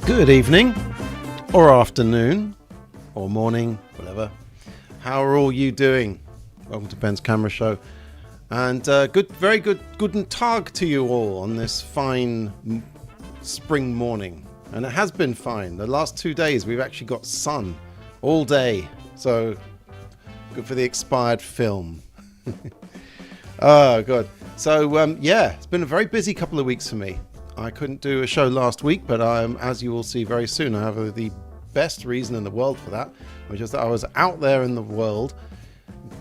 Good evening, or afternoon, or morning, whatever. How are all you doing? Welcome to Ben's Camera Show. And very good guten Tag to you all on this fine spring morning. And it has been fine. The last 2 days we've actually got sun all day. So good for the expired film. Oh, God. So, yeah, it's been a very busy couple of weeks for me. I couldn't do a show last week, but as you will see very soon, I have the best reason in the world for that, which is that I was out there in the world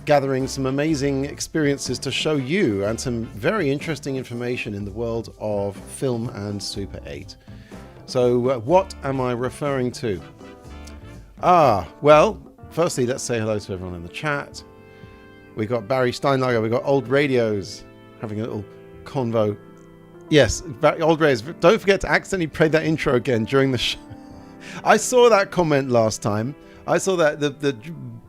gathering some amazing experiences to show you and some very interesting information in the world of film and Super 8. So what am I referring to? Well, firstly, let's say hello to everyone in the chat. We got Barry Steinlager, we got Old Radios having a little convo. Yes, Old Radios, don't forget to accidentally play that intro again during the show. I saw that comment last time. I saw that the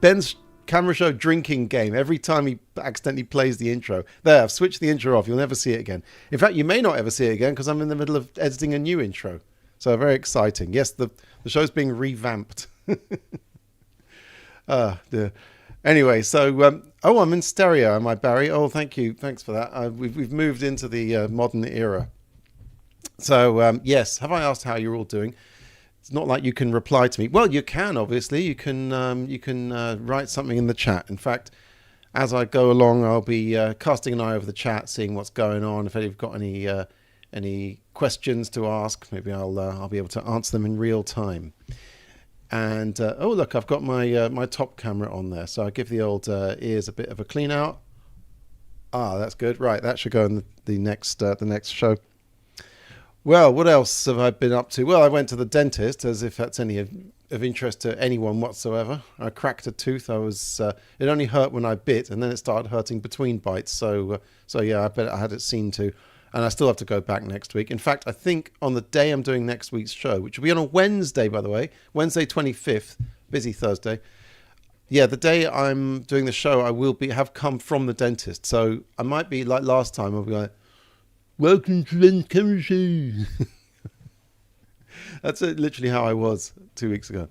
Ben's Camera Show drinking game. Every time he accidentally plays the intro. There, I've switched the intro off. You'll never see it again. In fact, you may not ever see it again because I'm in the middle of editing a new intro. So very exciting. Yes, the show's being revamped. Dear. Anyway, so I'm in stereo, am I, Barry? Oh, thank you, thanks for that. We've moved into the modern era. So yes, have I asked how you're all doing? It's not like you can reply to me. Well, you can obviously. You can write something in the chat. In fact, as I go along, I'll be casting an eye over the chat, seeing what's going on. If you've got any questions to ask, maybe I'll be able to answer them in real time. And oh look, I've got my top camera on there, so I give the old ears a bit of a clean out. That's good. Right, that should go in the next show. Well, what else have I been up to? Well, I went to the dentist, as if that's any of interest to anyone whatsoever. I cracked a tooth. It only hurt when I bit, and then it started hurting between bites. So yeah, I bet I had it seen to. And I still have to go back next week. In fact, I think on the day I'm doing next week's show, which will be on a Wednesday, by the way, Wednesday 25th, busy Thursday. Yeah, the day I'm doing the show, I will have come from the dentist. So I might be like last time. I'll be like, welcome to Ben's Camera Show. That's literally how I was 2 weeks ago.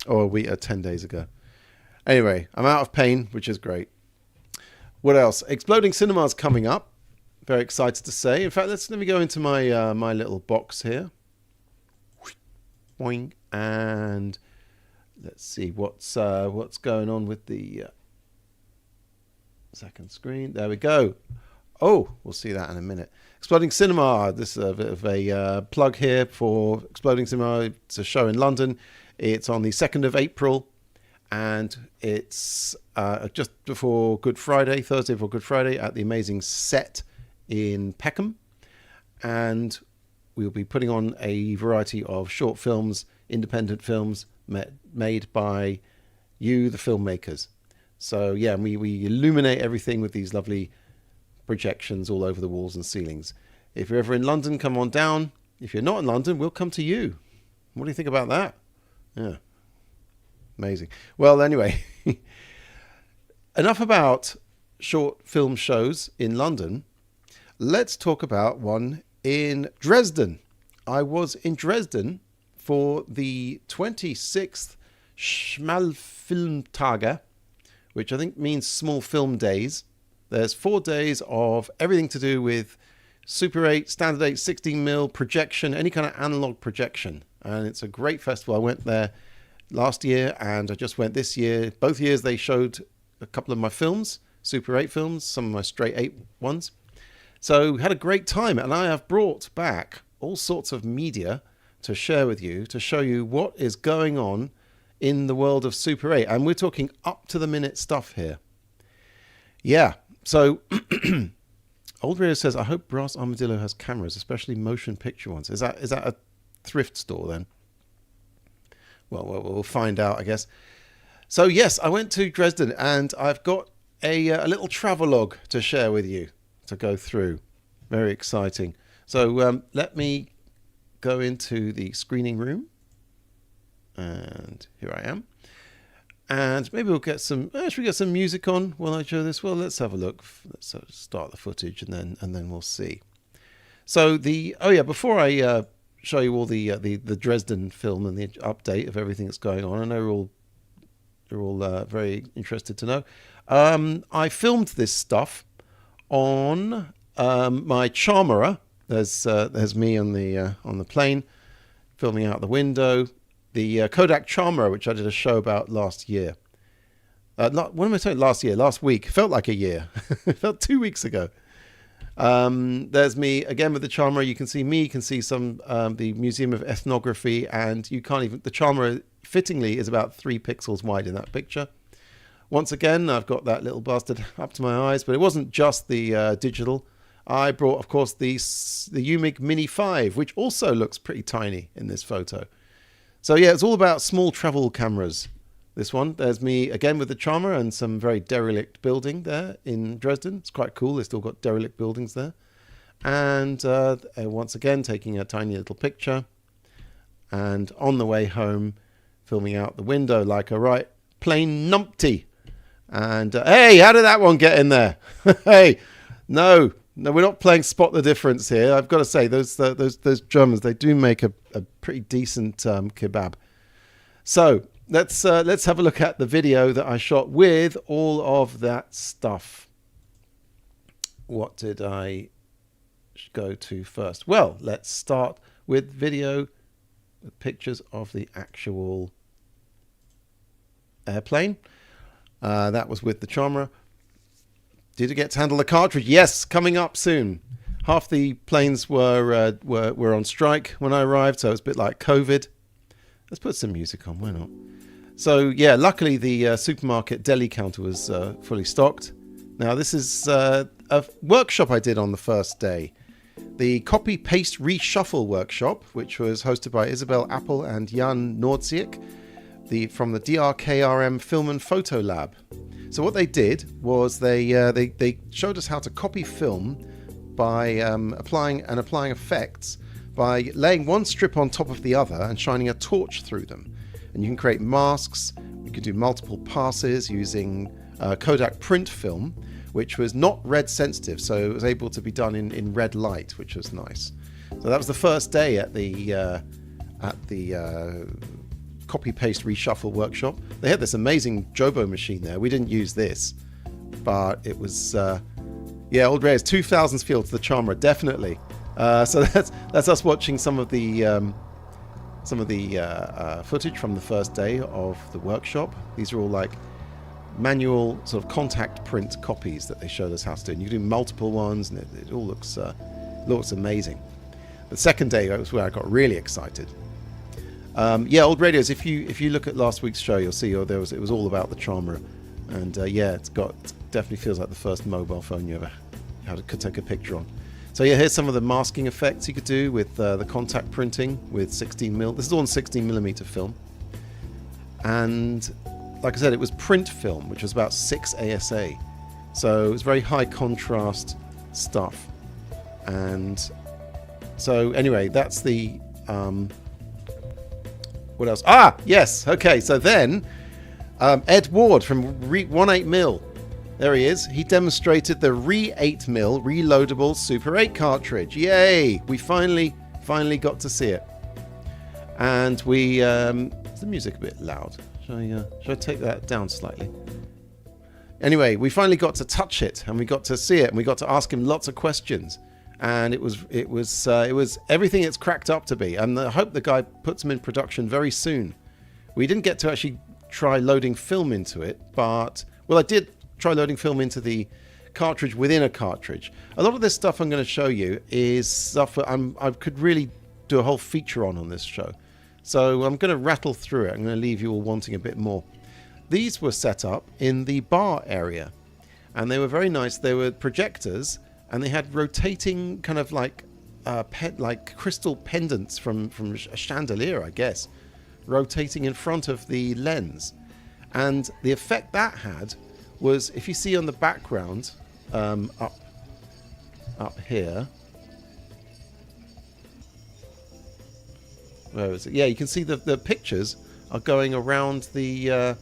Or a week, 10 days ago. Anyway, I'm out of pain, which is great. What else? Exploding Cinema's coming up. Very excited to say. In fact, let me go into my my little box here. Boing, and let's see what's going on with the second screen. There we go. Oh, we'll see that in a minute. Exploding Cinema. This is a bit of a plug here for Exploding Cinema. It's a show in London. It's on the 2nd of April, and it's just before Good Friday, Thursday before Good Friday, at the amazing Set in Peckham, and we'll be putting on a variety of short films, independent films made by you, the filmmakers. So yeah, we illuminate everything with these lovely projections all over the walls and ceilings. If you're ever in London, come on down. If you're not in London, we'll come to you. What do you think about that? Yeah, amazing. Well, anyway, enough about short film shows in London. Let's talk about one in Dresden. I was in Dresden for the 26th Schmalfilmtage, which I think means small film days. There's 4 days of everything to do with Super 8, Standard 8, 16mm projection, any kind of analog projection. And it's a great festival. I went there last year and I just went this year. Both years they showed a couple of my films, Super 8 films, some of my straight 8 ones. So we had a great time, and I have brought back all sorts of media to share with you, to show you what is going on in the world of Super 8. And we're talking up-to-the-minute stuff here. Yeah, so Old Radio says, I hope Brass Armadillo has cameras, especially motion picture ones. Is that a thrift store then? Well, we'll find out, I guess. So yes, I went to Dresden, and I've got a little travelogue to share with you, to go through. Very exciting. So let me go into the screening room, and here I am. And maybe we'll get some. Should we get some music on while I show this? Well, let's have a look. Let's start the footage, and then we'll see. So before I show you all the Dresden film and the update of everything that's going on. I know you're all very interested to know. I filmed this stuff on my Charmerer. There's me on the plane, filming out the window. The Kodak Charmerer, which I did a show about last year. What am I saying? Last year, last week. Felt like a year. It felt 2 weeks ago. There's me again with the Charmerer. You can see me. You can see some the Museum of Ethnography, and you can't even. The Charmerer fittingly is about 3 pixels wide in that picture. Once again, I've got that little bastard up to my eyes, but it wasn't just the digital. I brought, of course, the Umig Mini 5, which also looks pretty tiny in this photo. So yeah, it's all about small travel cameras. This one, there's me again with the Charmerer and some very derelict building there in Dresden. It's quite cool. They've still got derelict buildings there. And once again, taking a tiny little picture. And on the way home, filming out the window like a right plain numpty. And hey, how did that one get in there? Hey, no, we're not playing spot the difference here. I've got to say, those Germans, they do make a pretty decent kebab. So let's have a look at the video that I shot with all of that stuff. What did I go to first? Well, let's start with video with pictures of the actual airplane. That was with the Charmerer. Did it get to handle the cartridge? Yes, coming up soon. Half the planes were on strike when I arrived, so it was a bit like COVID. Let's put some music on, why not? So yeah, luckily the supermarket deli counter was fully stocked. Now this is a workshop I did on the first day. The Copy Paste Reshuffle workshop, which was hosted by Isabel Appel and Jan Nordsiek from the DRKRM Film and Photo Lab. So what they did was they showed us how to copy film by applying effects by laying one strip on top of the other and shining a torch through them. And you can create masks. You can do multiple passes using Kodak print film, which was not red sensitive, so it was able to be done in red light, which was nice. So that was the first day at the Copy Paste Reshuffle workshop. They had this amazing Jobo machine there. We didn't use this, but it was old Ray's 2000s feel to the Charmerer, definitely. So that's us watching some of the footage from the first day of the workshop. These are all like manual sort of contact print copies that they showed us how to do. And you can do multiple ones, and it all looks amazing. The second day was where I got really excited. Old radios. If you look at last week's show, you'll see it was all about the Charmerer, and it definitely feels like the first mobile phone you ever could take a picture on. So yeah, here's some of the masking effects you could do with the contact printing with 16mm. This is all on 16mm film, and like I said, it was print film, which was about 6 ASA, so it was very high contrast stuff. And so anyway, that's the what else? Ah, yes. Okay, so then Ed Ward from 18mm. There he is. He demonstrated the Re-8mm reloadable Super 8 cartridge. Yay! We finally got to see it. And we... is the music a bit loud? Should I take that down slightly? Anyway, we finally got to touch it, and we got to see it, and we got to ask him lots of questions. And it was everything it's cracked up to be. And I hope the guy puts them in production very soon. We didn't get to actually try loading film into it, but... Well, I did try loading film into the cartridge within a cartridge. A lot of this stuff I'm going to show you is stuff that I could really do a whole feature on this show. So I'm going to rattle through it. I'm going to leave you all wanting a bit more. These were set up in the bar area, and they were very nice. They were projectors, and they had rotating kind of like crystal pendants from a chandelier, I guess, rotating in front of the lens. And the effect that had was, if you see on the background up here, where is it? Yeah, you can see the pictures are going around the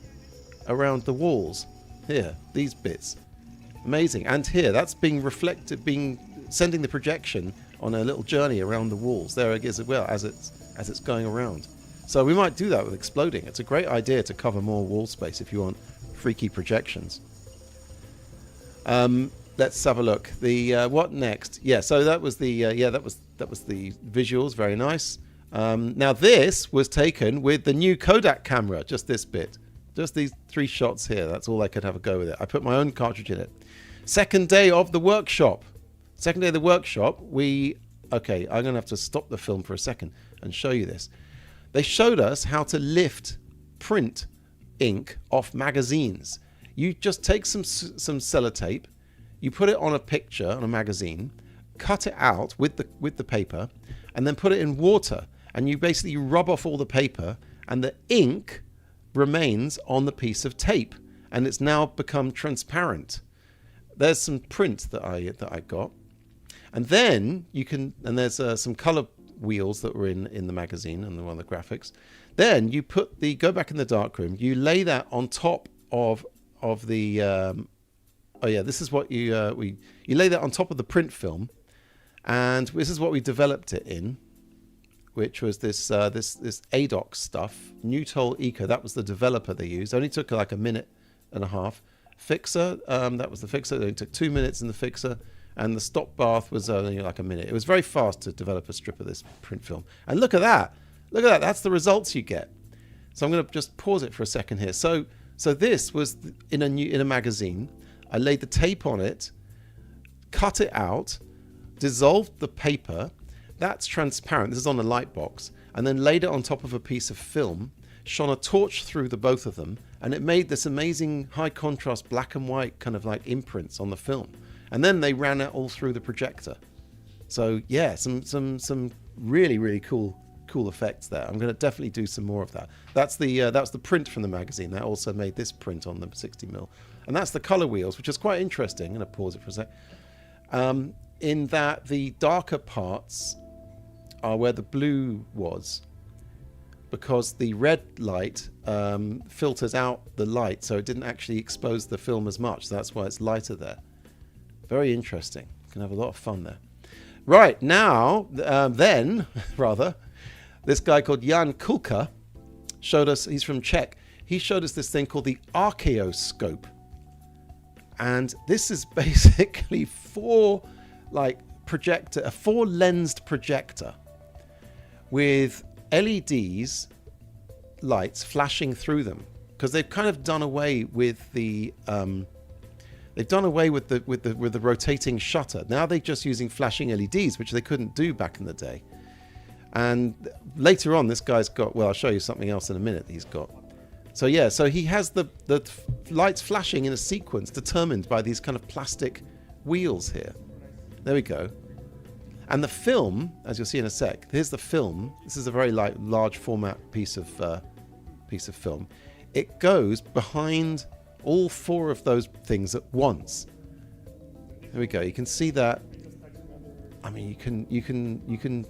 walls here, these bits. Amazing. And here, that's being reflected, sending the projection on a little journey around the walls. There it is as well as it's going around. So we might do that with exploding. It's a great idea to cover more wall space if you want freaky projections. Let's have a look. The what next? Yeah, so that was the that was the visuals. Very nice. Now this was taken with the new Kodak camera. Just this bit, just these 3 shots here. That's all I could have a go with it. I put my own cartridge in it. Second day of the workshop. Second day of the workshop. Okay, I'm gonna have to stop the film for a second and show you this. They showed us how to lift print ink off magazines. You just take some sellotape, you put it on a picture on a magazine, cut it out with the paper, and then put it in water, and you basically rub off all the paper, and the ink remains on the piece of tape, and it's now become transparent. There's some print that I got, and then you can, and there's some color wheels that were in the magazine and one of the graphics. Then you go back in the darkroom, you lay that on top of the this is what you lay that on top of the print film, and this is what we developed it in, which was this ADOX stuff, Nutol Eco. That was the developer they used. It only took like a minute and a half. Fixer, that was the fixer. It only took 2 minutes in the fixer. And the stop bath was only like a minute. It was very fast to develop a strip of this print film. And look at that. Look at that. That's the results you get. So I'm going to just pause it for a second here. So this was in a magazine. I laid the tape on it, cut it out, dissolved the paper. That's transparent. This is on a light box. And then laid it on top of a piece of film, shone a torch through the both of them, and it made this amazing high contrast black and white kind of like imprints on the film. And then they ran it all through the projector. So yeah, some really, really cool effects there. I'm going to definitely do some more of that. That's the print from the magazine. That also made this print on the 60mm. And that's the color wheels, which is quite interesting. I'm going to pause it for a sec. In that the darker parts are where the blue was, because the red light filters out the light, so it didn't actually expose the film as much. So that's why it's lighter there. Very interesting. You can have a lot of fun there. Right, now, this guy called Jan Kulka showed us, he's from Czech, he showed us this thing called the Archaeoscope. And this is basically a 4-lensed projector with LEDs, lights flashing through them. Because they've kind of done away with the... They've done away with the rotating shutter. Now they're just using flashing LEDs, which they couldn't do back in the day. And later on, this guy's got, well, I'll show you something else in a minute he's got. So yeah, so he has the lights flashing in a sequence determined by these kind of plastic wheels here. There we go. And the film, as you'll see in a sec, here's the film. This is a very large format piece of film. It goes behind all 4 of those things at once. There we go. You can see that. I mean, you can.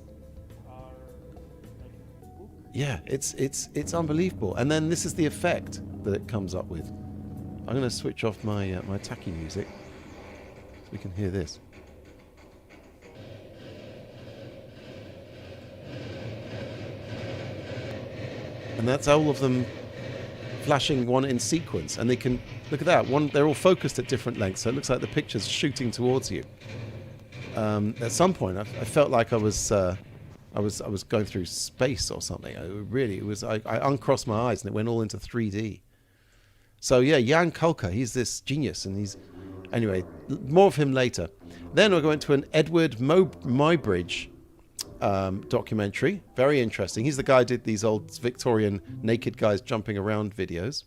Yeah, it's unbelievable. And then this is the effect that it comes up with. I'm going to switch off my my tacky music so we can hear this. And that's all of them flashing one in sequence, and they can look at that one. They're all focused at different lengths, so it looks like the picture's shooting towards you. At some point, I felt like I was going through space or something. I uncrossed my eyes and it went all into 3D. So yeah, Jan Kulka, he's this genius, and anyway, more of him later. Then we're going to an Edward Muybridge documentary. Very interesting. He's the guy who did these old Victorian naked guys jumping around videos.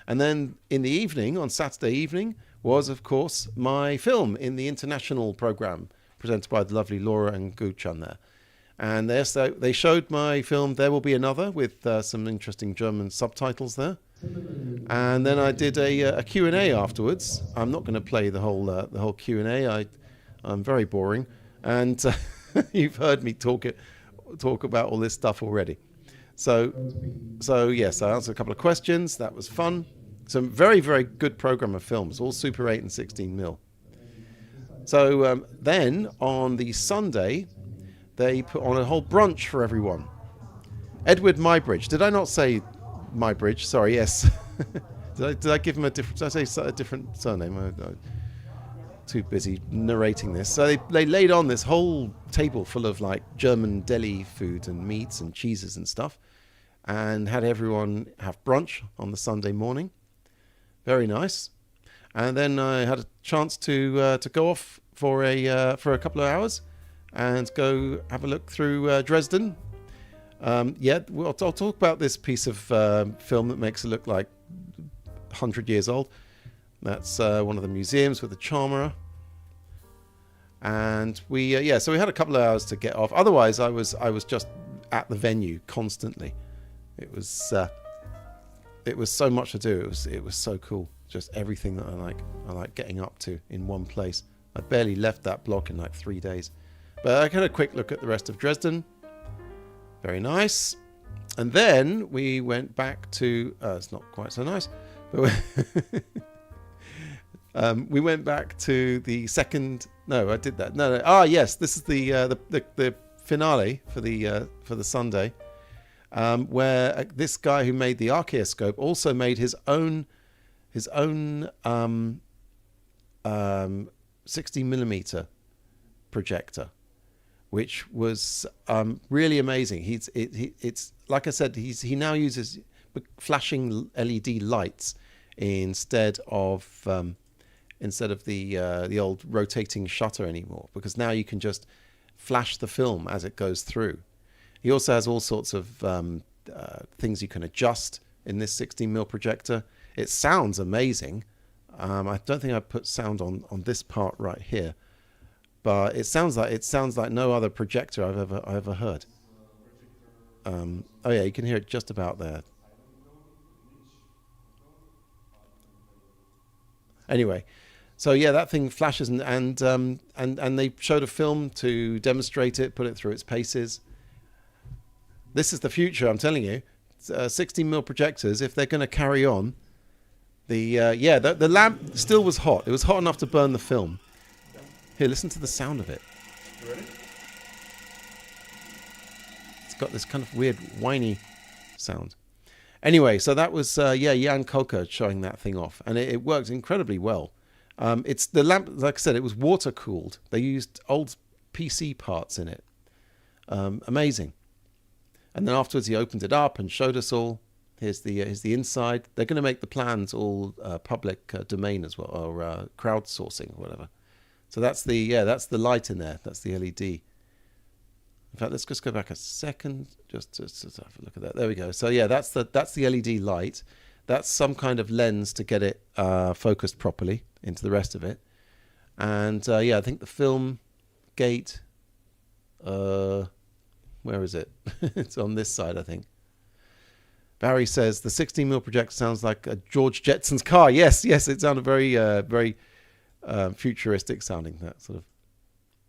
And then in the evening, on Saturday evening, was of course my film in the international program presented by the lovely Laura and Guchan there. And they showed my film There Will Be Another with some interesting German subtitles there. And then I did a Q&A afterwards. I'm not going to play the whole Q&A. I'm very boring. And you've heard me talk about all this stuff already. So yes, I answered a couple of questions. That was fun. Some very, very good program of films, all Super 8 and 16mm. So then on the Sunday, they put on a whole brunch for everyone. Edward Mybridge. Did I not say Mybridge? Sorry, yes. Did I give him a different? Did I say a different surname? I'm too busy narrating this. So they laid on this whole table full of like German deli food and meats and cheeses and stuff, and had everyone have brunch on the Sunday morning. Very nice. And then I had a chance to go off for a couple of hours and go have a look through Dresden. I'll talk about this piece of film that makes it look like 100 years old. That's one of the museums with the Charmerer. And so we had a couple of hours to get off. Otherwise, I was just at the venue constantly. It was so much to do. It was so cool. Just everything that I like getting up to in one place. I barely left that block in like 3 days. But I had a quick look at the rest of Dresden. Very nice. And then we went back to... it's not quite so nice. But we went back to the second... No, I did that. No. Ah, yes. This is the finale for the Sunday. Where this guy who made the Archaeoscope also made his own 60mm projector, which was really amazing. It's like I said, he now uses flashing LED lights instead of the old rotating shutter anymore, because now you can just flash the film as it goes through. He also has all sorts of things you can adjust in this 16mm projector. It sounds amazing. I don't think I put sound on this part right here, but it sounds like no other projector I've ever heard. Oh yeah, you can hear it just about there. Anyway, so yeah, that thing flashes and they showed a film to demonstrate it, put it through its paces. This is the future, I'm telling you. 16mm projectors, if they're going to carry on. The lamp still was hot. It was hot enough to burn the film. Here, listen to the sound of it. You ready? It's got this kind of weird whiny sound. Anyway, so that was Jan Koker showing that thing off, and it worked incredibly well. It's the lamp, like I said, it was water cooled. They used old PC parts in it. Amazing. And then afterwards, he opened it up and showed us all. Here's the inside. They're going to make the plans all public domain as well, or crowdsourcing or whatever. So that's the light in there. That's the LED. In fact, let's just go back a second, just to have a look at that. There we go. So yeah, that's the LED light. That's some kind of lens to get it focused properly into the rest of it. And I think the film gate. Where is it? It's on this side, I think. Barry says the 16mm projector sounds like a George Jetson's car. Yes, it sounded very futuristic sounding, that sort of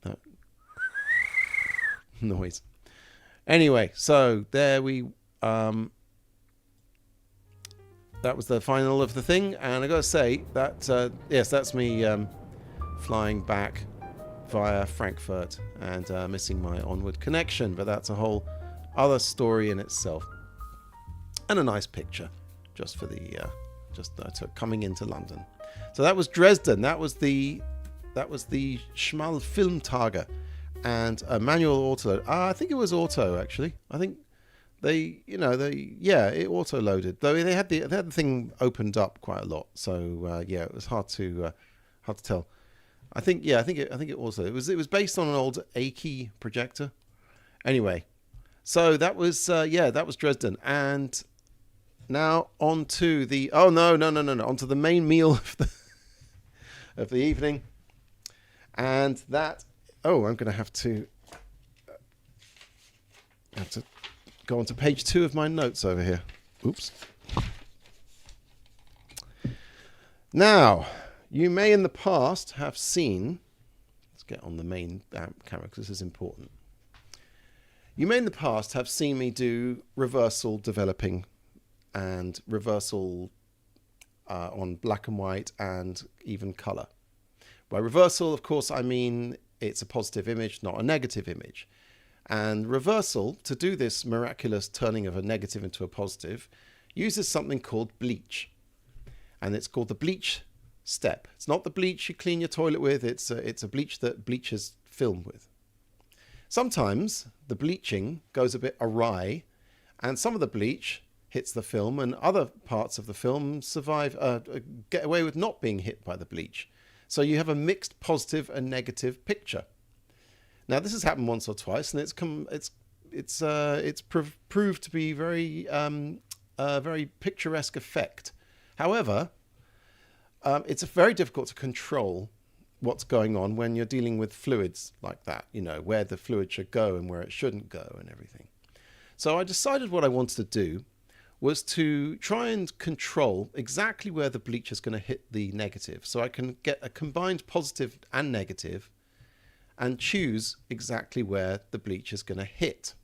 that noise. Anyway, so there we that was the final of the thing, and I gotta say that yes, that's me flying back via Frankfurt and missing my onward connection, but that's a whole other story in itself. And a nice picture just for the coming into London. So that was Dresden. That was the Schmalfilmtage and a manual auto. I think it was auto actually. I think it auto loaded. Though they had the thing opened up quite a lot. So it was hard to tell. I think it also it was based on an old Aki projector. Anyway, so that was Dresden, and now on to the onto the main meal of the evening, and that I'm going to have to go on to page 2 of my notes over here. Oops. Now, you may in the past have seen, let's get on the main camera because this is important. You may in the past have seen me do reversal developing and reversal on black and white and even color. By reversal, of course, I mean it's a positive image, not a negative image. And reversal, to do this miraculous turning of a negative into a positive, uses something called bleach. And it's called the bleach step. It's not the bleach you clean your toilet with, it's a bleach that bleaches film with. Sometimes the bleaching goes a bit awry, and some of the bleach hits the film and other parts of the film get away with not being hit by the bleach. So you have a mixed positive and negative picture. Now this has happened once or twice, and it's proved to be a very picturesque effect. However, it's very difficult to control what's going on when you're dealing with fluids like that. You know, where the fluid should go and where it shouldn't go and everything. So I decided what I wanted to do was to try and control exactly where the bleach is going to hit the negative, so I can get a combined positive and negative and choose exactly where the bleach is going to hit.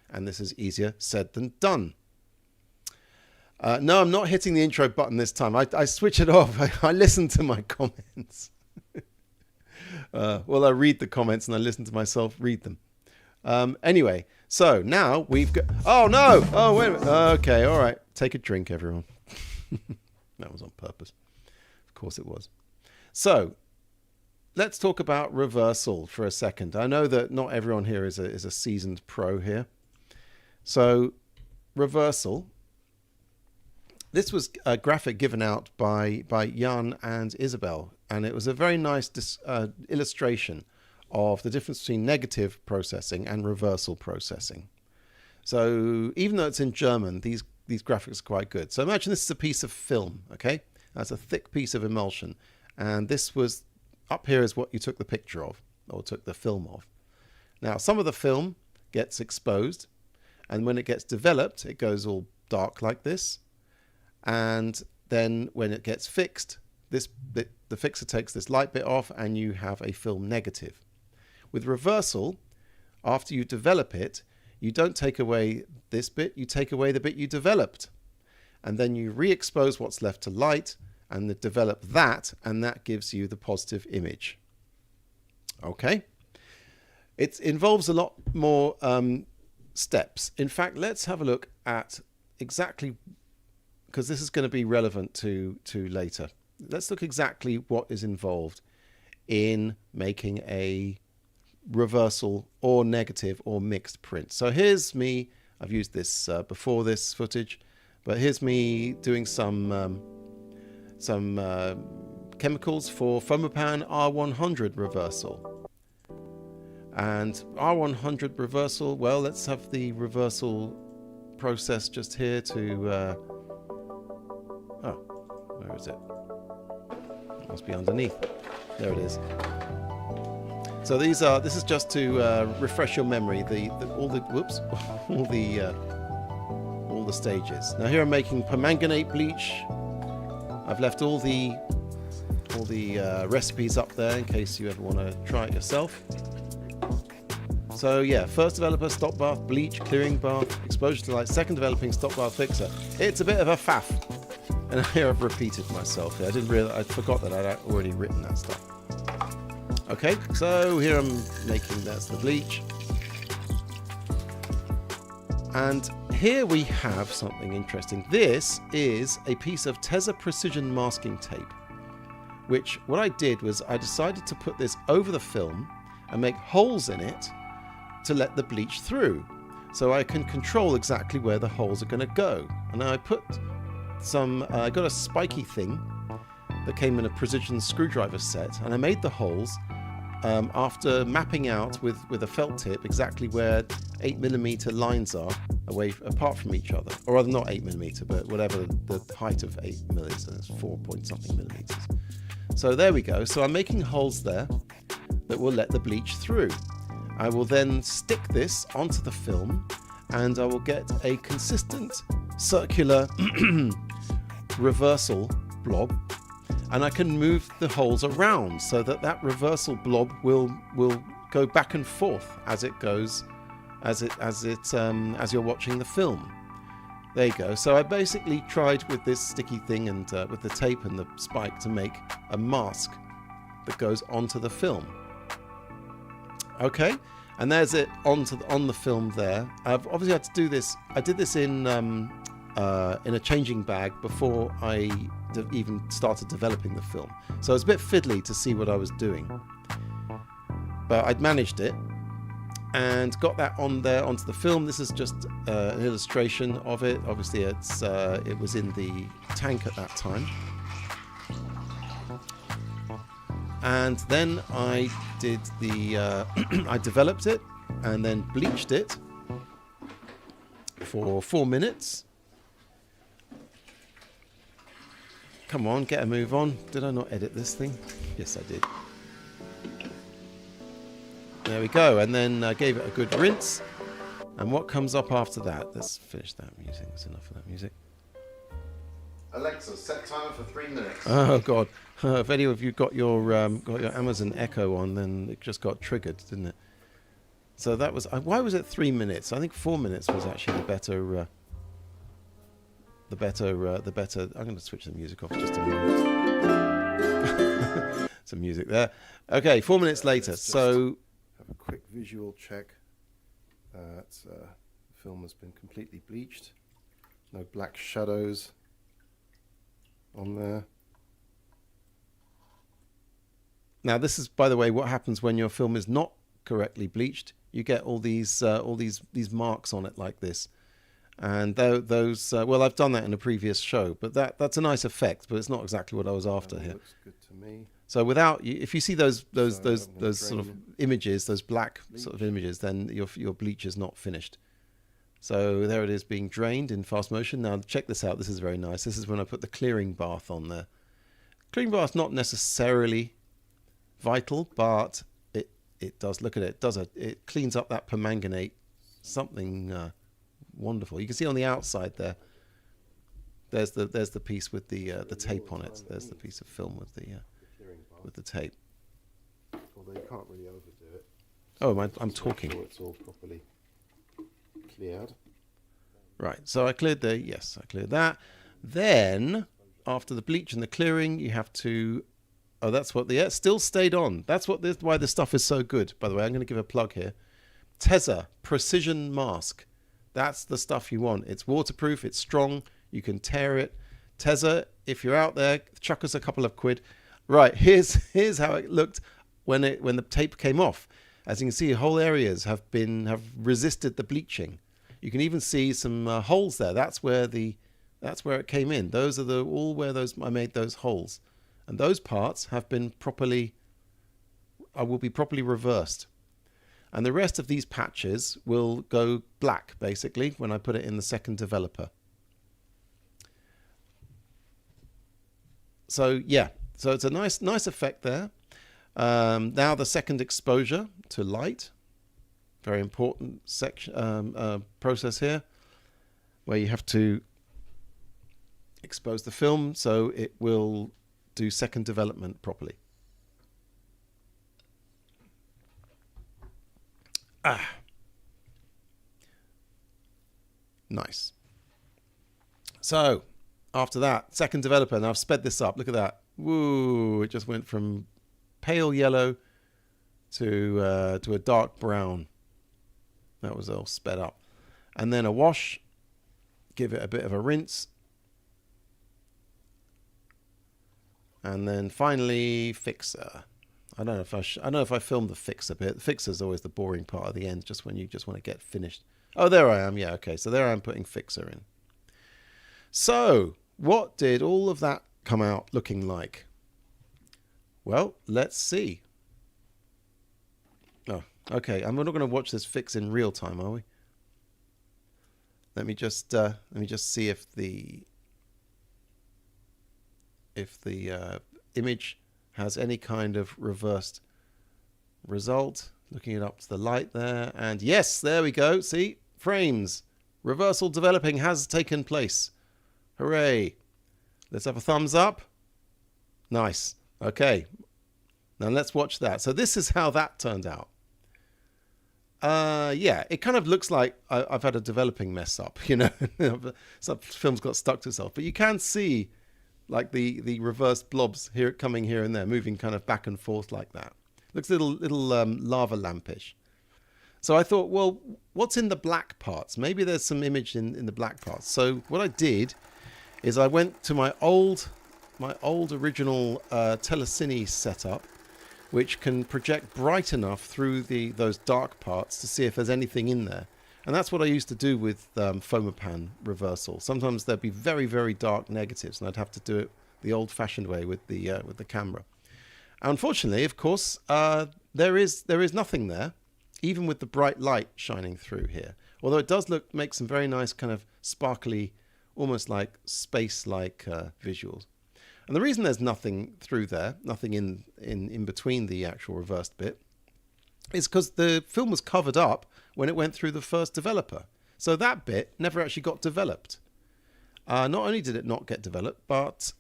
And this is easier said than done. No, I'm not hitting the intro button this time. I switch it off. I listen to my comments. Well, I read the comments and I listen to myself read them. Anyway, so now we've got... Oh, no! Oh, wait a minute. Okay, all right. Take a drink, everyone. That was on purpose. Of course it was. So, let's talk about reversal for a second. I know that not everyone here is a seasoned pro here. So, reversal. This was a graphic given out by Jan and Isabel, and it was a very nice illustration of the difference between negative processing and reversal processing. So even though it's in German, these graphics are quite good. So imagine this is a piece of film, okay? That's a thick piece of emulsion. And this was, up here is what you took the picture of, or took the film of. Now, some of the film gets exposed, and when it gets developed, it goes all dark like this. And then when it gets fixed, the fixer takes this light bit off, and you have a film negative. With reversal, after you develop it, you don't take away this bit, you take away the bit you developed. And then you re-expose what's left to light and develop that, and that gives you the positive image. Okay? It involves a lot more steps. In fact, let's have a look at exactly, because this is going to be relevant to later. Let's look exactly what is involved in making a reversal or negative or mixed print. So here's me. I've used this before this footage, but here's me doing some chemicals for Fomapan R100 reversal. And R100 reversal, well, let's have the reversal process just here to oh, where is it? It must be underneath. There it is. So this is just to refresh your memory, all the stages. Now here I'm making permanganate bleach. I've left all the recipes up there in case you ever want to try it yourself. So yeah, first developer, stop bath, bleach, clearing bath, exposure to light, second developing, stop bath, fixer. It's a bit of a faff. And here I've repeated myself. I didn't realize, I forgot that I'd already written that stuff. Okay, so here I'm making, that's the bleach. And here we have something interesting. This is a piece of Tesa precision masking tape, which what I did was I decided to put this over the film and make holes in it to let the bleach through. So I can control exactly where the holes are going to go. And I put I got a spiky thing that came in a precision screwdriver set, and I made the holes after mapping out with a felt tip exactly where 8mm lines are apart from each other, or rather not 8mm, but whatever the height of 8mm is, it's 4 point something millimeters. So there we go. So I'm making holes there that will let the bleach through. I will then stick this onto the film, and I will get a consistent circular reversal blob, and I can move the holes around so that reversal blob will go back and forth as it goes, as you're watching the film. There you go. So I basically tried with this sticky thing and with the tape and the spike to make a mask that goes onto the film. Okay, and there's it on the film there. I've obviously had to do this. I did this in a changing bag before I even started developing the film, so it's a bit fiddly to see what I was doing, but I'd managed it and got that on there onto the film. This is just an illustration of it. Obviously it was in the tank at that time, and then I did the I developed it and then bleached it for 4 minutes. Come on, get a move on. Did I not edit this thing? Yes, I did. There we go. And then I gave it a good rinse. And what comes up after that? Let's finish that music. That's enough of that music. Alexa, set timer for 3 minutes. Oh, God. If any of you got your Amazon Echo on, then it just got triggered, didn't it? So that was... why was it 3 minutes? I think 4 minutes was actually the better... I'm going to switch the music off just a moment. Some music there. Okay, 4 minutes later. So have a quick visual check that the film has been completely bleached. No black shadows on there. now this is, by the way, what happens when your film is not correctly bleached. You get all these marks on it like this. And those, well, I've done that in a previous show, but that's a nice effect, but it's not exactly what I was after here. Looks good to me. So without, if you see those sort of images, those black sort of images, then your bleach is not finished. So there it is being drained in fast motion. Now check this out. This is very nice. This is when I put the clearing bath on there. Clearing bath not necessarily vital, but it does. Look at it. It cleans up that permanganate. Something wonderful. You can see on the outside there. There's the piece with the tape on it. There's the piece of film with the tape. Although you can't really overdo it. Oh, I'm talking. Make sure it's all properly cleared. Right. So I cleared I cleared that. Then after the bleach and the clearing, you have to. Oh, that's what it still stayed on. That's why this stuff is so good. By the way, I'm going to give a plug here. Tesa Precision Mask. That's the stuff you want. It's waterproof. It's strong. You can tear it. Tesa, if you're out there, chuck us a couple of quid. Right, here's how it looked when the tape came off. As you can see, whole areas have resisted the bleaching. You can even see some holes there. That's where it came in. Those are all where I made those holes, and those parts have been will be properly reversed. And the rest of these patches will go black, basically, when I put it in the second developer. So, yeah. So it's a nice effect there. Now the second exposure to light. Very important process here, where you have to expose the film so it will do second development properly. Nice. So after that, second developer. Now I've sped this up. Look at that. Woo! It just went from pale yellow to a dark brown. That was all sped up. And then a wash. Give it a bit of a rinse. And then finally fixer. I don't know if I filmed the fixer bit. The fixer is always the boring part at the end, just when you just want to get finished. Oh, there I am. Yeah, okay. So there I am putting fixer in. So what did all of that come out looking like? Well, let's see. Oh, okay. We're not going to watch this fix in real time, are we? Let me just see if the image has any kind of reversed result. Looking it up to the light there, and yes, there we go. See, frames. Reversal developing has taken place. Hooray. Let's have a thumbs up. Nice. Okay. Now let's watch that. So this is how that turned out. Yeah, it kind of looks like I've had a developing mess up, you know. Some film's got stuck to itself. But you can see like the reversed blobs here coming here and there, moving kind of back and forth like that. Looks a little lava lampish. So I thought, well, what's in the black parts? Maybe there's some image in the black parts. So what I did is I went to my old original telecine setup, which can project bright enough through those dark parts to see if there's anything in there. And that's what I used to do with Fomapan reversal. Sometimes there'd be very, very dark negatives, and I'd have to do it the old-fashioned way with the camera. Unfortunately, of course, there is nothing there, even with the bright light shining through here. Although it does make some very nice kind of sparkly, almost like space-like visuals. And the reason there's nothing through there, nothing in between the actual reversed bit, is because the film was covered up when it went through the first developer. So that bit never actually got developed. Not only did it not get developed, but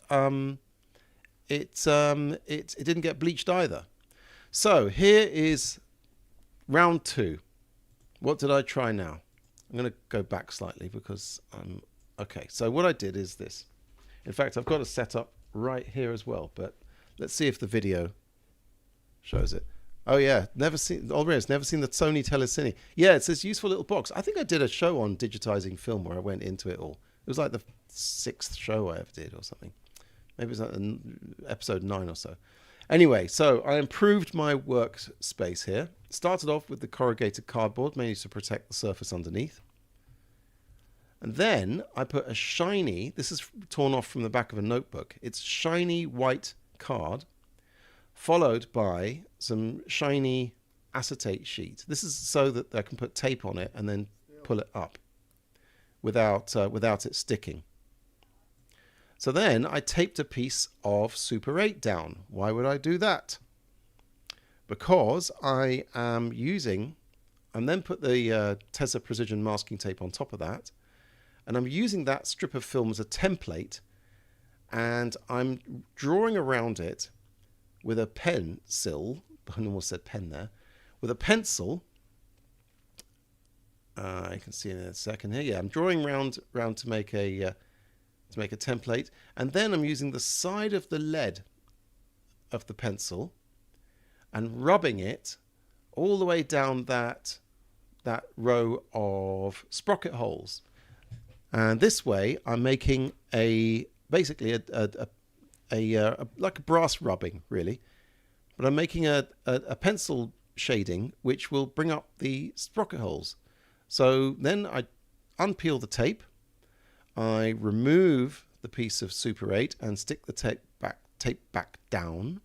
it didn't get bleached either. So here is round 2. What did I try now? I'm going to go back slightly because okay. So what I did is this. In fact, I've got it set up right here as well, but let's see if the video shows it. Oh yeah, never seen the Sony telecine. Yeah, it's this useful little box. I think I did a show on digitizing film where I went into it all. It was like the 6th show I ever did or something. Maybe it was like episode 9 or so. Anyway, so I improved my workspace here. Started off with the corrugated cardboard, mainly to protect the surface underneath. And then I put a shiny, this is torn off from the back of a notebook. It's shiny white card, followed by some shiny acetate sheet. This is so that I can put tape on it and then pull it up without it sticking. So then I taped a piece of Super 8 down. Why would I do that? Because I am using, and then put the Tesa Precision masking tape on top of that, and I'm using that strip of film as a template, and I'm drawing around it with a pencil. I almost said pen there. With a pencil. You can see in a second here. Yeah, I'm drawing round to make a template, and then I'm using the side of the lead of the pencil and rubbing it all the way down that row of sprocket holes. And this way, I'm making basically like a brass rubbing, really. But I'm making a pencil shading which will bring up the sprocket holes. So then I unpeel the tape. I remove the piece of Super 8 and stick the tape back down,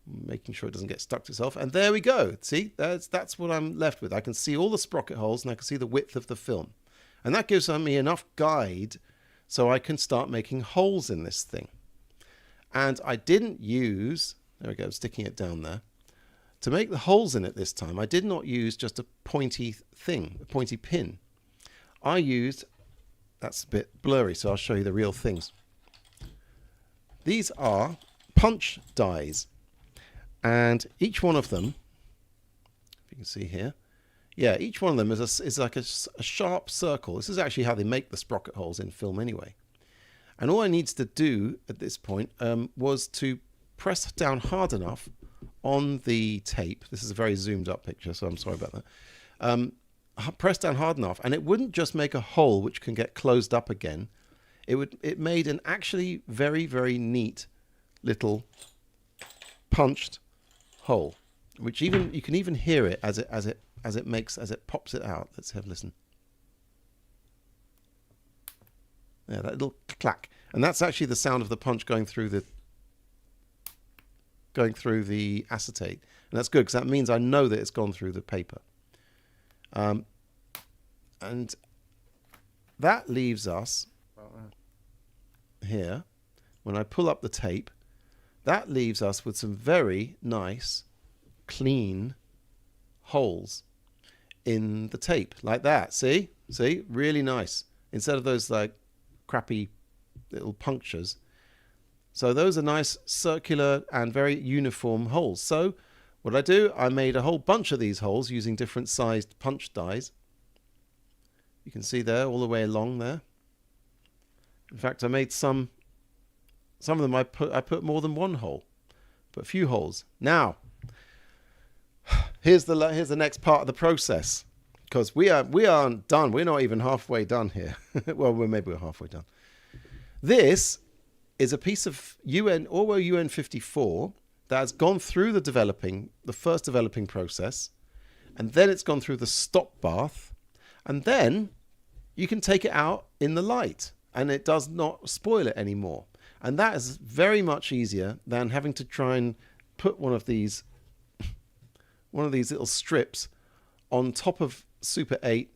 making sure it doesn't get stuck to itself. And there we go. See, that's what I'm left with. I can see all the sprocket holes and I can see the width of the film. And that gives me enough guide so I can start making holes in this thing. And I didn't use, there we go, I'm sticking it down there. To make the holes in it this time, I did not use just a pointy pin. I used, that's a bit blurry, so I'll show you the real things. These are punch dies. And each one of them, if you can see here, yeah, each one of them is like a sharp circle. This is actually how they make the sprocket holes in film anyway. And all I needed to do at this point was to press down hard enough on the tape. This is a very zoomed up picture, so I'm sorry about that. Press down hard enough, and it wouldn't just make a hole which can get closed up again. It made an actually very, very neat little punched hole, which you can even hear it as it pops it out. Let's have a listen. Yeah, that little clack, and that's actually the sound of the punch going through the acetate, and that's good because that means I know that it's gone through the paper. And that leaves us here. When I pull up the tape, that leaves us with some very nice, clean holes in the tape like that. See, really nice. Instead of those like crappy little punctures. So those are nice circular and very uniform holes. So what I do, I made a whole bunch of these holes using different sized punch dies. You can see there all the way along there. In fact, I made some Some of them I put more than one hole, but a few holes. Now, here's the next part of the process, because we aren't done. We're not even halfway done here. Well, maybe we're halfway done. This is a piece of Orwo UN54 that has gone through the first developing process, and then it's gone through the stop bath, and then you can take it out in the light, and it does not spoil it anymore. And that is very much easier than having to try and put one of these little strips on top of Super 8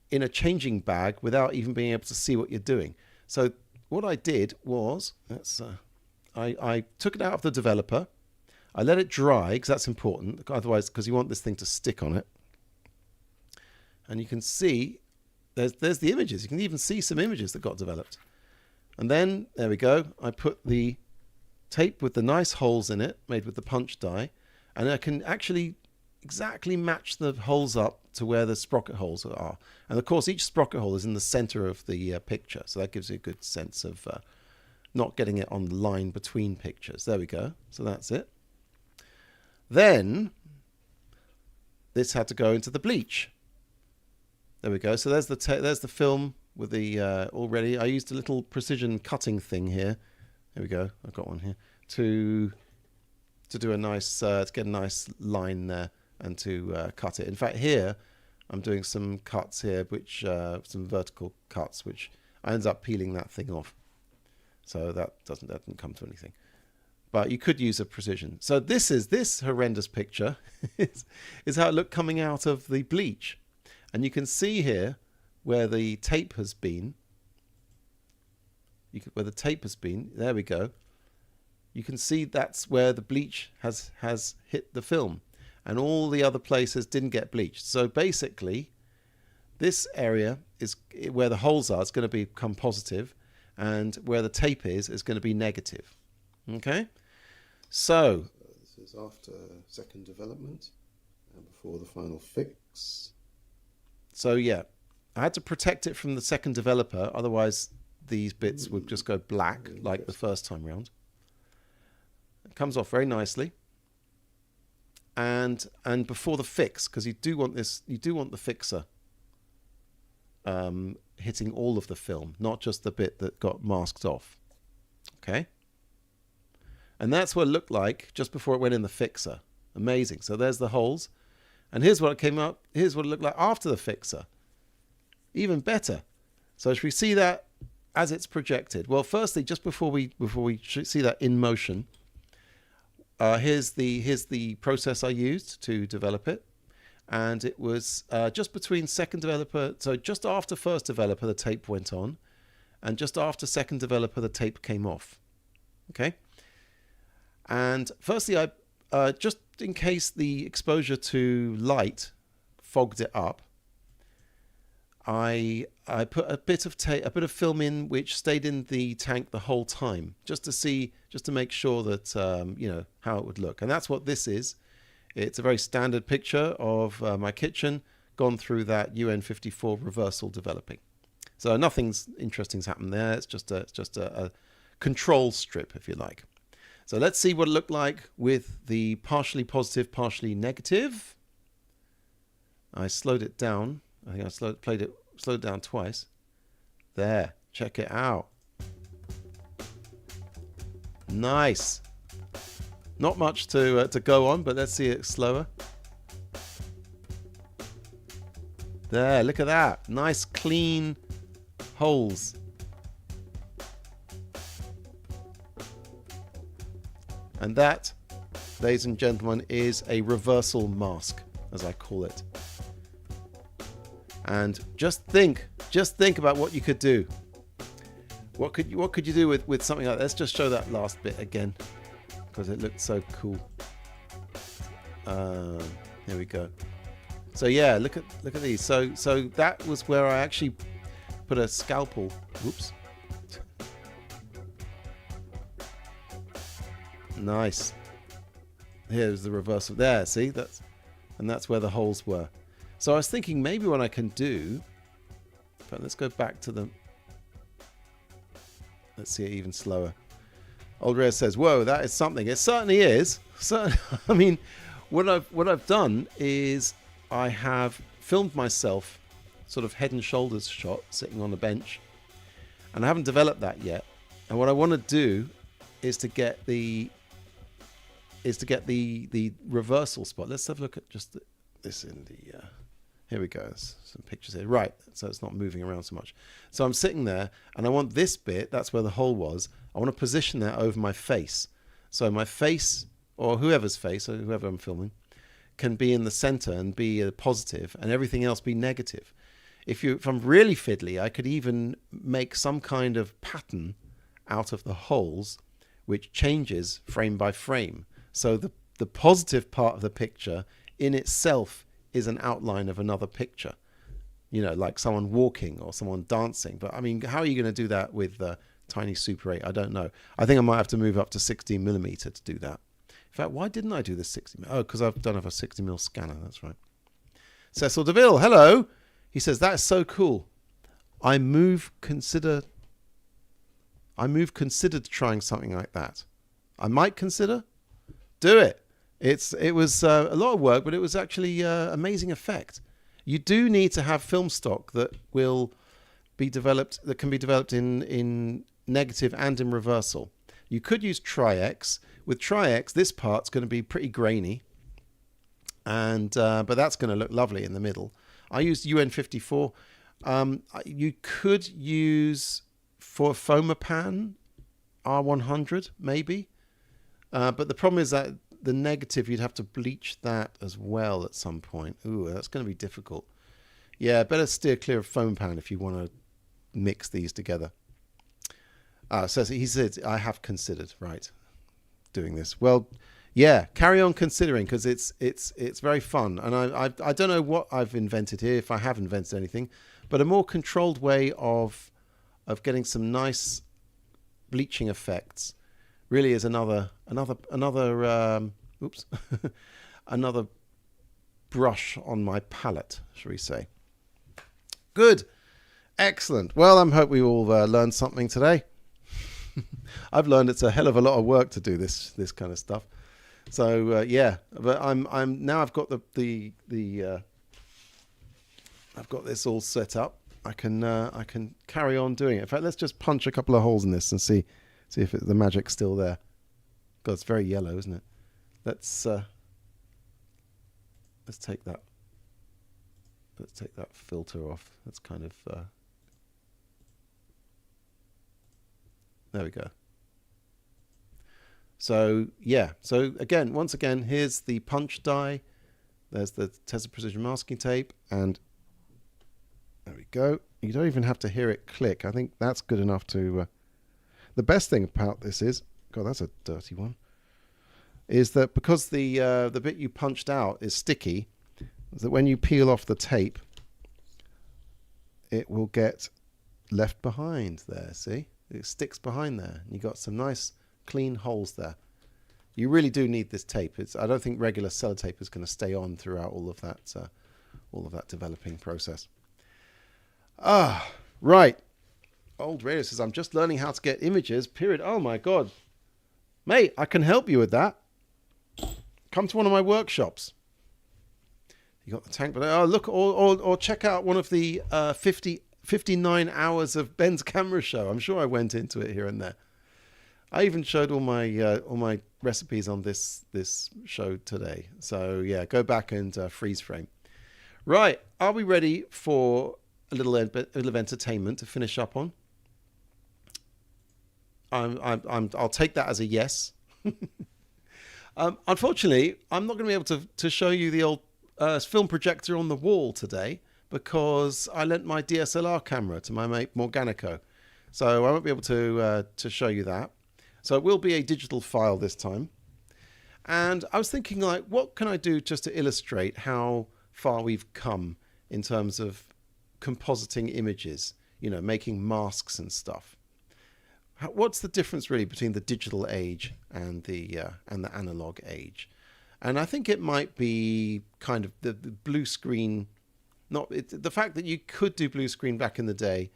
in a changing bag without even being able to see what you're doing. So what I did was, I took it out of the developer. I let it dry, because that's important. Otherwise, because you want this thing to stick on it. And you can see, there's the images. You can even see some images that got developed. And then, there we go. I put the tape with the nice holes in it, made with the punch die. And I can actually exactly match the holes up to where the sprocket holes are. And of course, each sprocket hole is in the center of the picture. So that gives you a good sense of not getting it on the line between pictures. There we go. So that's it. Then this had to go into the bleach. There we go. So there's the film with the already. I used a little precision cutting thing here. There we go. I've got one here to do a nice to get a nice line there and to cut it. In fact, here I'm doing some cuts here, which some vertical cuts, which I ends up peeling that thing off. So that doesn't come to anything. But you could use a precision. So this horrendous picture is how it looked coming out of the bleach. And you can see here where the tape has been. Where the tape has been. There we go. You can see that's where the bleach has hit the film. And all the other places didn't get bleached. So basically, this area is where the holes are. It's going to become positive. And where the tape is going to be negative. Okay? So this is after second development and before the final fix. So yeah, I had to protect it from the second developer, otherwise these bits would just go black like the first time round. It comes off very nicely. And before the fix, because you do want the fixer hitting all of the film, not just the bit that got masked off. Okay? And that's what it looked like just before it went in the fixer. Amazing. So there's the holes. And here's what it came up. Here's what it looked like after the fixer. Even better. So should we see that as it's projected? Well, firstly, just before we see that in motion, here's the process I used to develop it. And it was just between second developer, so just after first developer, the tape went on. And just after second developer, the tape came off. Okay? And firstly, I just in case the exposure to light fogged it up, I put a bit of film in which stayed in the tank the whole time, just to make sure that you know how it would look. And that's what this is. It's a very standard picture of my kitchen gone through that UN54 reversal developing. So nothing's interesting's happened there. It's just a control strip, if you like. So let's see what it looked like with the partially positive, partially negative. I slowed it down. I think I slowed it down twice. There, check it out. Nice. Not much to go on, but let's see it slower. There, look at that. Nice, clean holes. And that, ladies and gentlemen, is a reversal mask, as I call it. And just think about what you could do. What could you do with something like that? Let's just show that last bit again, because it looked so cool. There we go. So yeah, look at these. So that was where I actually put a scalpel. Whoops. Nice. Here's the reversal. There, see, that's where the holes were. So I was thinking maybe what I can do. But let's go back to the. Let's see it even slower. Old Rare says, "Whoa, that is something." It certainly is. So, I mean, what I've done is I have filmed myself, sort of head and shoulders shot, sitting on a bench, and I haven't developed that yet. And what I want to do is to get the reversal spot. Let's have a look at just this in the. Here we go. There's some pictures here. Right, so it's not moving around so much. So I'm sitting there, and I want this bit, that's where the hole was, I want to position that over my face. So my face, or whoever's face, or whoever I'm filming, can be in the center and be a positive, and everything else be negative. If I'm really fiddly, I could even make some kind of pattern out of the holes, which changes frame by frame. So the positive part of the picture in itself is an outline of another picture, you know, like someone walking or someone dancing. But I mean, how are you going to do that with tiny Super 8? I don't know. I think I might have to move up to 16mm to do that. In fact, why didn't I do this 60mm? Oh, because I don't have a 60mm scanner. That's right. Cecil DeVille, hello. He says, that is so cool. I move considered trying something like that. I might consider. Do it. It was a lot of work, but it was actually amazing effect. You do need to have film stock that will be developed, that can be developed in negative and in reversal. You could use Tri-X. With Tri-X, this part's going to be pretty grainy, and but that's going to look lovely in the middle. I used UN54. You could use for Fomapan R100 maybe, but the problem is that the negative, you'd have to bleach that as well at some point. Ooh, that's going to be difficult. Yeah, better steer clear of Fomapan if you want to mix these together. So he said, I have considered, right, doing this. Well, yeah, carry on considering, because it's very fun. And I don't know what I've invented here, if I have invented anything, but a more controlled way of getting some nice bleaching effects really is another oops, another brush on my palette, shall we say. Good. Excellent. Well, I hope we all learned something today. I've learned it's a hell of a lot of work to do this kind of stuff. So yeah, but I'm now I've got the I've got this all set up. I can carry on doing it. In fact, let's just punch a couple of holes in this and see if the magic's still there. God, it's very yellow, isn't it? Let's take that. Let's take that filter off. That's kind of there we go. So yeah. So again, once again, here's the punch die. There's the Tesla Precision masking tape, and there we go. You don't even have to hear it click. I think that's good enough to. The best thing about this is, God, that's a dirty one, is that because the bit you punched out is sticky, is that when you peel off the tape, it will get left behind there. See, it sticks behind there. You got some nice clean holes there. You really do need this tape. I don't think regular sellotape is going to stay on throughout all of that developing process. Right. Old Radio says, I'm just learning how to get images, period. Oh my God. Mate, I can help you with that. Come to one of my workshops. You got the tank, but look, or check out one of the 59 hours of Ben's camera show. I'm sure I went into it here and there. I even showed all my recipes on this show today. So yeah, go back and freeze frame. Right, are we ready for a little of entertainment to finish up on? I'll take that as a yes. Unfortunately, I'm not going to be able to show you the old film projector on the wall today because I lent my DSLR camera to my mate Morganico, so I won't be able to show you that. So it will be a digital file this time. And I was thinking, like, what can I do just to illustrate how far we've come in terms of compositing images, you know, making masks and stuff. What's the difference really between the digital age and the analog age? And I think it might be kind of the blue screen, the fact that you could do blue screen back in the day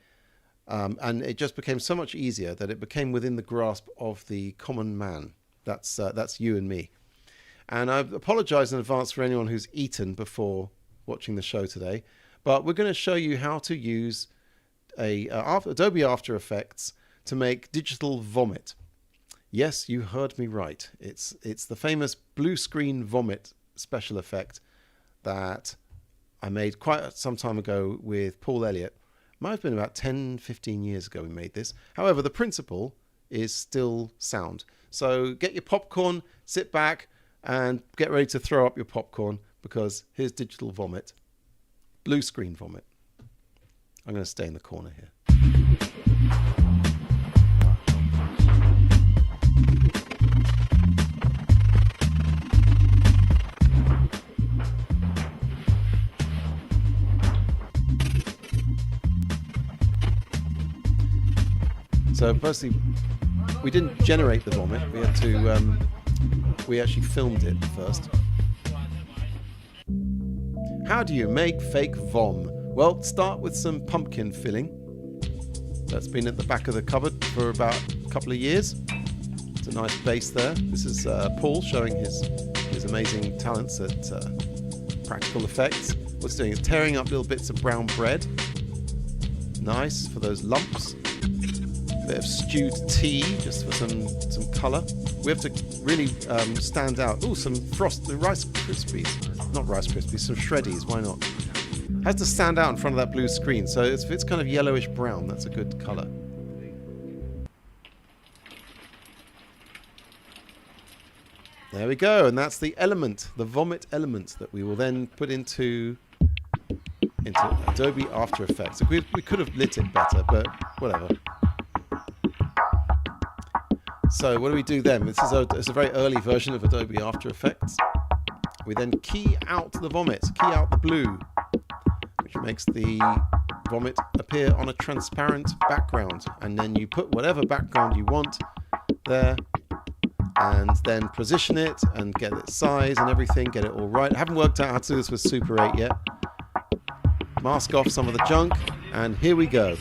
And it just became so much easier that it became within the grasp of the common man. That's you and me. And I apologize in advance for anyone who's eaten before watching the show today, but we're going to show you how to use Adobe After Effects to make digital vomit. Yes, you heard me right. It's the famous blue screen vomit special effect that I made quite some time ago with Paul Elliott. Might have been about 10, 15 years ago we made this. However, the principle is still sound. So get your popcorn, sit back, and get ready to throw up your popcorn, because here's digital vomit. Blue screen vomit. I'm going to stay in the corner here. So firstly, we didn't generate the vomit. We had to. We actually filmed it first. How do you make fake vom? Well, start with some pumpkin filling. That's been at the back of the cupboard for about a couple of years. It's a nice base there. This is Paul showing his amazing talents at practical effects. What it's doing is tearing up little bits of brown bread. Nice for those lumps. Bit of stewed tea just for some colour. We have to really stand out. Oh, some Rice Krispies. Not Rice Krispies, some Shreddies, why not? Has to stand out in front of that blue screen. So if it's kind of yellowish brown, that's a good colour. There we go, and that's the element, the vomit element that we will then put into Adobe After Effects. We could have lit it better, but whatever. So what do we do then? It's a very early version of Adobe After Effects. We then key out the vomit, key out the blue, which makes the vomit appear on a transparent background. And then you put whatever background you want there, and then position it and get its size and everything, get it all right. I haven't worked out how to do this with Super 8 yet. Mask off some of the junk, and here we go.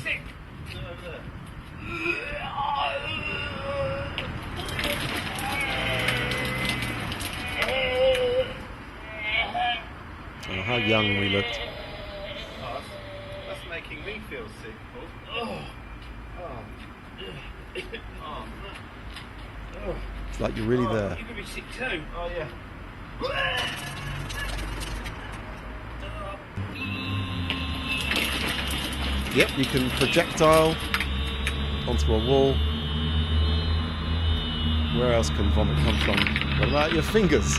Oh, how young we looked. Oh, that's making me feel sick, Paul. It's like you're really there. You could be sick too. Oh, yeah. Yep, you can projectile onto a wall. Where else can vomit come from? What about your fingers?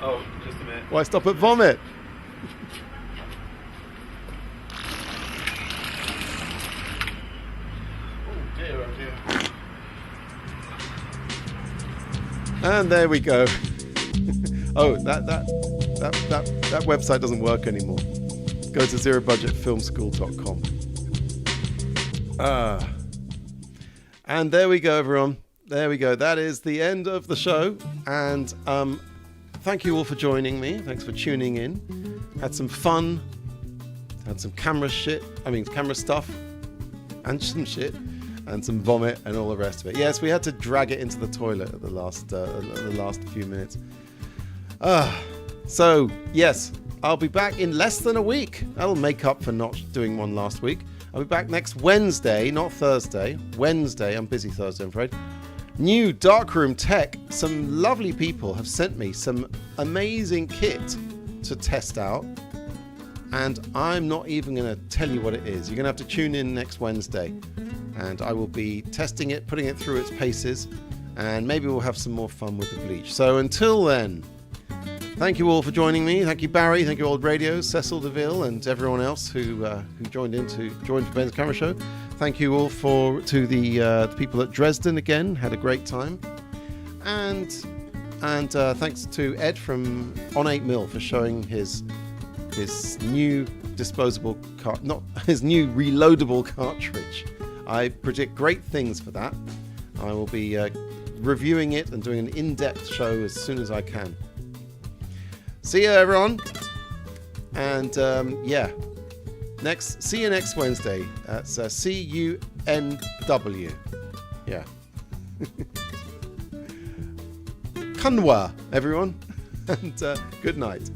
Oh, just a minute. Why stop at vomit? Oh dear. And there we go. Oh, that website doesn't work anymore. Go to zerobudgetfilmschool.com. And there we go, everyone. There we go. That is the end of the show. And thank you all for joining me. Thanks for tuning in. Had some fun. Had some camera stuff. And some shit. And some vomit and all the rest of it. Yes, we had to drag it into the toilet at the last few minutes. So, yes, I'll be back in less than a week. That'll make up for not doing one last week. I'll be back next Wednesday, not Thursday. Wednesday. I'm busy Thursday, I'm afraid. New darkroom tech. Some lovely people have sent me some amazing kit to test out. And I'm not even going to tell you what it is. You're going to have to tune in next Wednesday. And I will be testing it, putting it through its paces. And maybe we'll have some more fun with the Bleach. So until then, thank you all for joining me. Thank you, Barry. Thank you, Old Radio, Cecil DeVille, and everyone else who joined for Ben's Camera Show. Thank you all to the people at Dresden again. Had a great time. And thanks to Ed from On 8mm for showing his new disposable his new reloadable cartridge. I predict great things for that. I will be reviewing it and doing an in-depth show as soon as I can. See you, everyone. And See you next Wednesday. That's CUNW. Yeah. Kanwa, everyone. And good night.